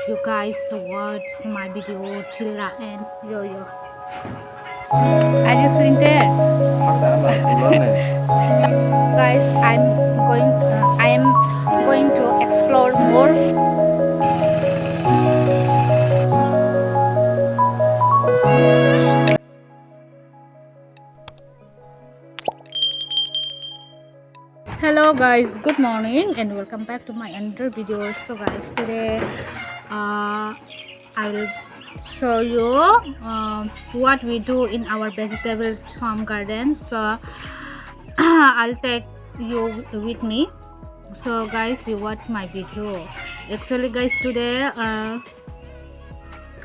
you guys watch my video till the end. Yo. Are you feeling there? Guys, I am going to explore more. Hello guys, good morning and welcome back to my another video. So guys, today I will show you what we do in our vegetables farm garden. So I'll take you with me. So guys, you watch my video. Actually guys, today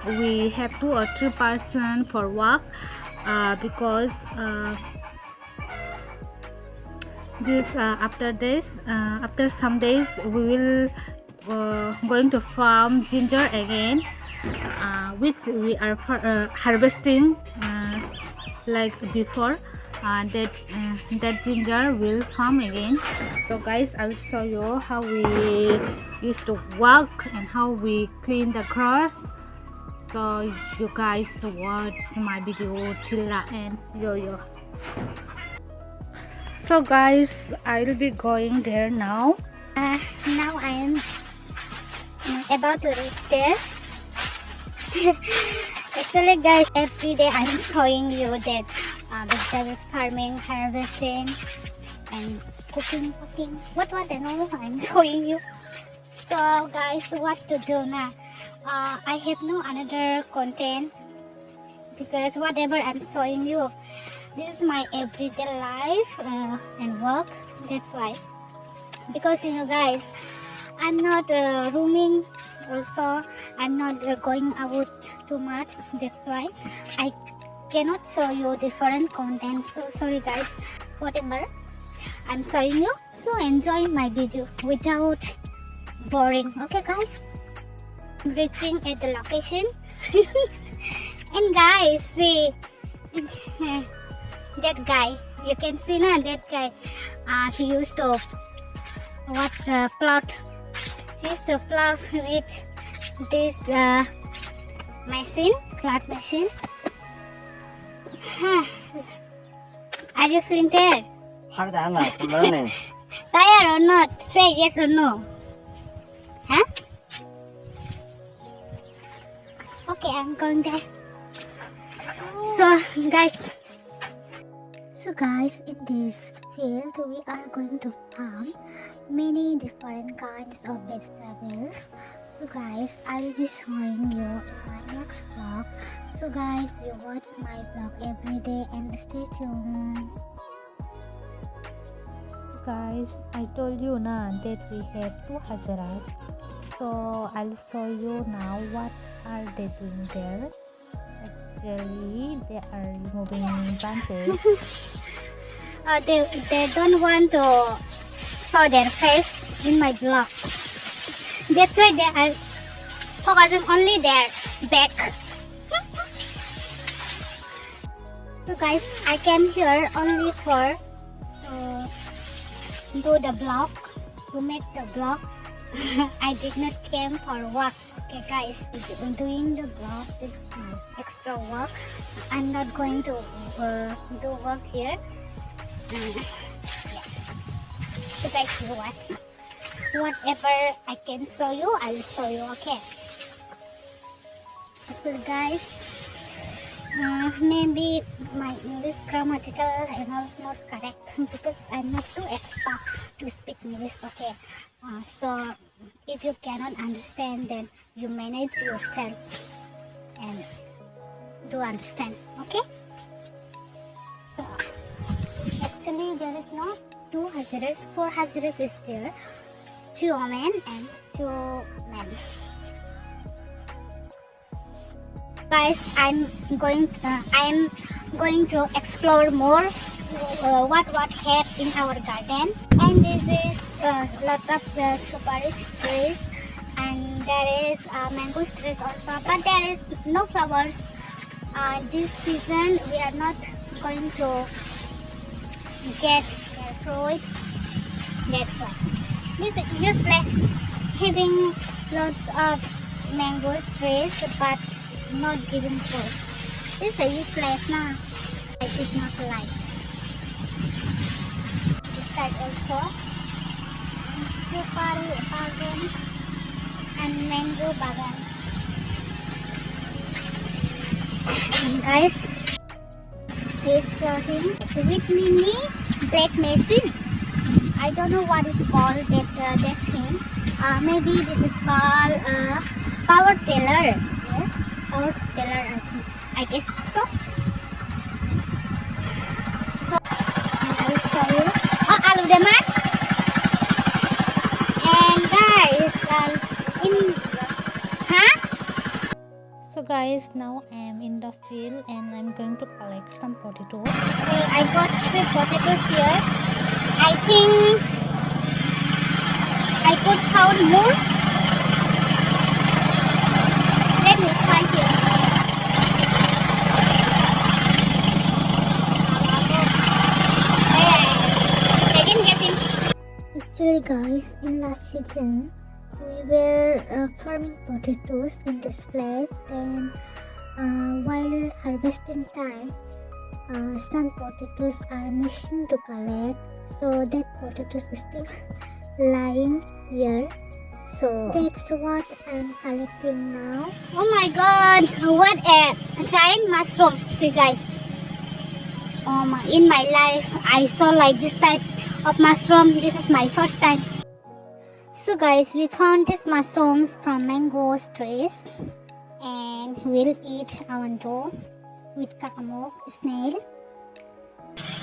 we have 2 or 3 person for walk because after some days we will going to farm ginger again, which we are harvesting like before. That ginger will farm again. So guys, I will show you how we used to work and how we clean the grass. So you guys watch my video till the end. Yo. So guys, I will be going there now. Now I am about to reach there. Actually guys, every day I am showing you that vegetables farming, harvesting and cooking, what and all I am showing you. So guys, what to do now? I have no another content because whatever I'm showing you, this is my everyday life and work. That's why, because you know guys, I'm not roaming, also I'm not going out too much. That's why I cannot show you different contents. So sorry guys, whatever I'm showing you, so enjoy my video without boring. Okay guys, I'm reaching at the location. And guys, see that guy, you can see now, that guy, he used to plow. He used to plow with this machine, plow machine. Are you feeling tired? Tired or not? Say yes or no. Huh? Okay, I'm going there. So guys, in this field we are going to farm many different kinds of vegetables. So guys, I will be showing you in my next vlog. So guys, you watch my vlog every day and stay tuned. So guys, I told you now that we have 2 hazaras. So I'll show you now what are they doing there. Actually, they are removing branches. They don't want to show their face in my vlog. That's why they are focusing only their back. So guys, I came here only for do the vlog, to make the vlog. I did not came for work. Okay guys, doing the vlog is extra work. I'm not going to do work here. Yes. So guys, you watch. Whatever I can show you, I will show you. Okay. So guys, maybe my English grammatical is not correct because I'm not too expert to speak English. Okay. So if you cannot understand, then you manage yourself and do understand. Okay. So actually there is not 2 hazaras, 4 hazaras is there. 2 women and 2 men. Guys, I'm going to explore more what have in our garden. And this is lot of super trees, and there is mango trees also, but there is no flowers. This season we are not going to get fruits. That's why this is useless having lots of mango trees but not giving fruit. This is a useless now. I did not like. This side also. Tripura bagan and mango bagan. And guys, he's ploughing with mini blade machine. I don't know what is called that thing. Maybe this is called power tiller. Yes, power tiller. I guess so. So I will show you. Oh, alu demat. And guys, huh? So guys, now I am in the field and I'm going to collect some potatoes. Okay, I got 3 potatoes here. I think I could count more. Let me try here. I didn't get it. Actually guys, in last season, we were farming potatoes in this place. Then while harvesting time, some potatoes are missing to collect, so that potatoes is still lying here, so that's what I'm collecting now. Oh my god, what a giant mushroom. See guys, in my life I saw like this type of mushroom. This is my first time. So guys, we found these mushrooms from mango trees and we'll eat our dough with kakamok snail.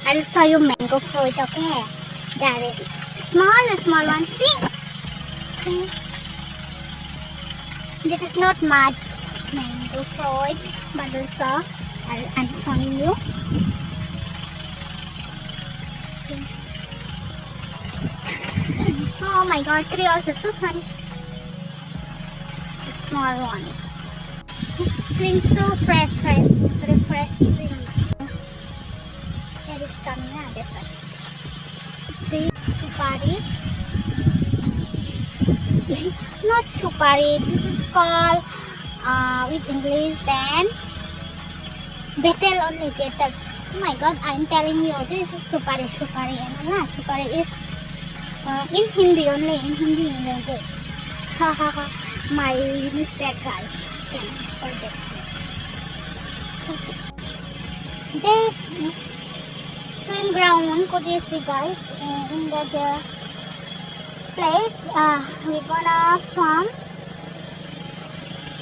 I will show you mango fruit, okay? That is small one. See? This is not much mango fruit, but also I'm showing you. Oh my god, 3 also so funny. The small one. Feeling so fresh, refreshing. That is coming out, that's right. See, supari. Not supari, this is called with English then betel only, betel. Oh my god, I'm telling you, this is supari. And supari is in Hindi only, in Hindi language. Hahaha, my mistake guys. Forget. There, twin ground could you see guys, in that place, we're gonna farm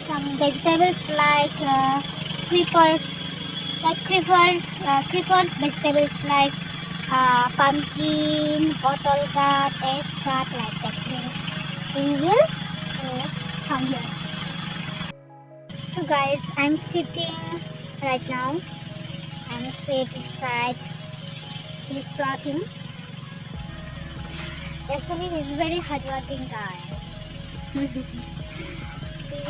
some vegetables like creepers, vegetables like pumpkin, bottle gourd, egg gourd, like that. We will come here. So guys, I'm sitting right now. I'm sitting beside this ploughing. Actually, he's very hardworking guy. He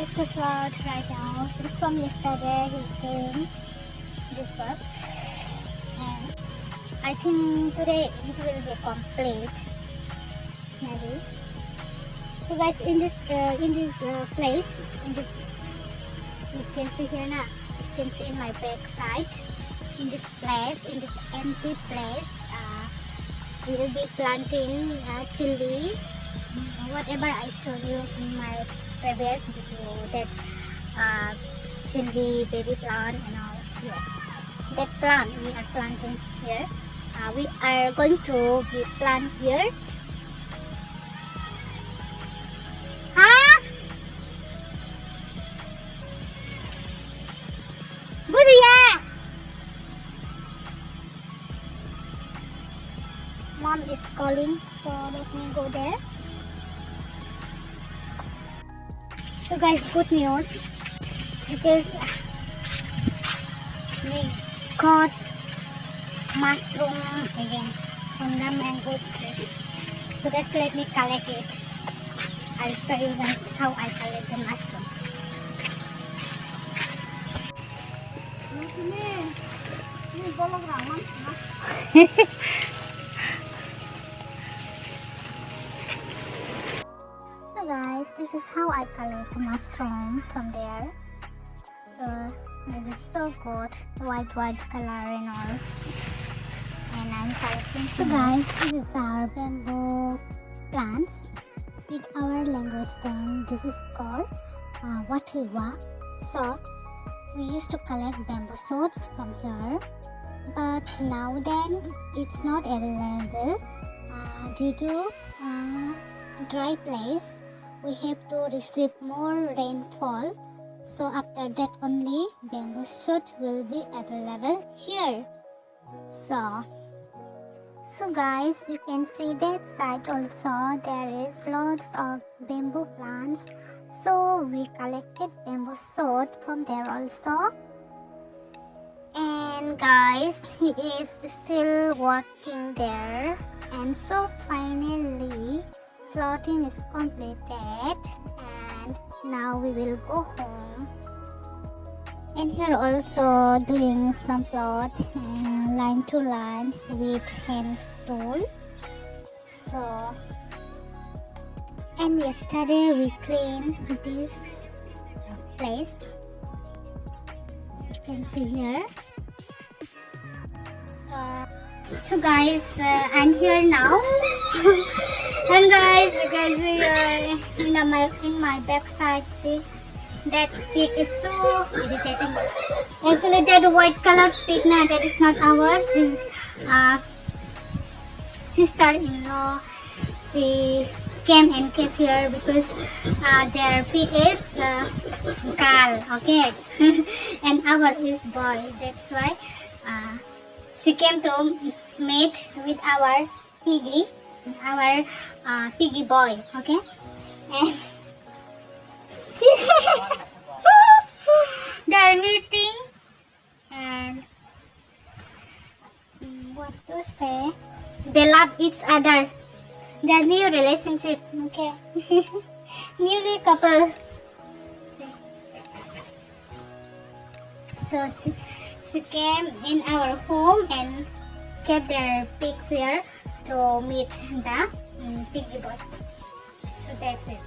is the plough right now. From yesterday, he's doing this work. And I think today it will be complete. Maybe. So guys, in this place, you can see here now. You can see in my back side. In this place, in this empty place, we will be planting chili. Whatever I showed you in my previous video, that chili baby plant and all. Yes, that plant we are planting here. We are going to be plant here. Huh? Buria! Mom is calling, so let me go there. So guys, good news, because we got mushroom again from the mango tree. So guys, let me collect it. I'll show you guys how I collect the mushroom. So guys, this is how I collect mushroom from there. So this is so good, white color and all. And I'm collecting. So guys, this is our bamboo plants. With our language then this is called watiwa. So we used to collect bamboo shoots from here, but now then it's not available due to dry place. We have to receive more rainfall, so after that only bamboo shoot will be available here. So guys, you can see that side also there is lots of bamboo plants, so we collected bamboo shoot from there also. And guys, he is still working there. And so finally plotting is completed, and now we will go home. And here also doing some plot and line to line with hand tool. So, and yesterday we cleaned this place. You can see here. So guys, I'm here now. And guys, you can see here in my backside, see that pig is so irritating. Actually, that white color pig, that is not ours. This is sister-in-law. She came and kept here because their pig is girl, okay, and our is boy. That's why she came to mate with our piggy boy, okay, and they're meeting, and what to say, they love each other. Their new relationship, okay. Newly couple. So she came in our home and kept their pigs here to meet the piggy boy. So that's it.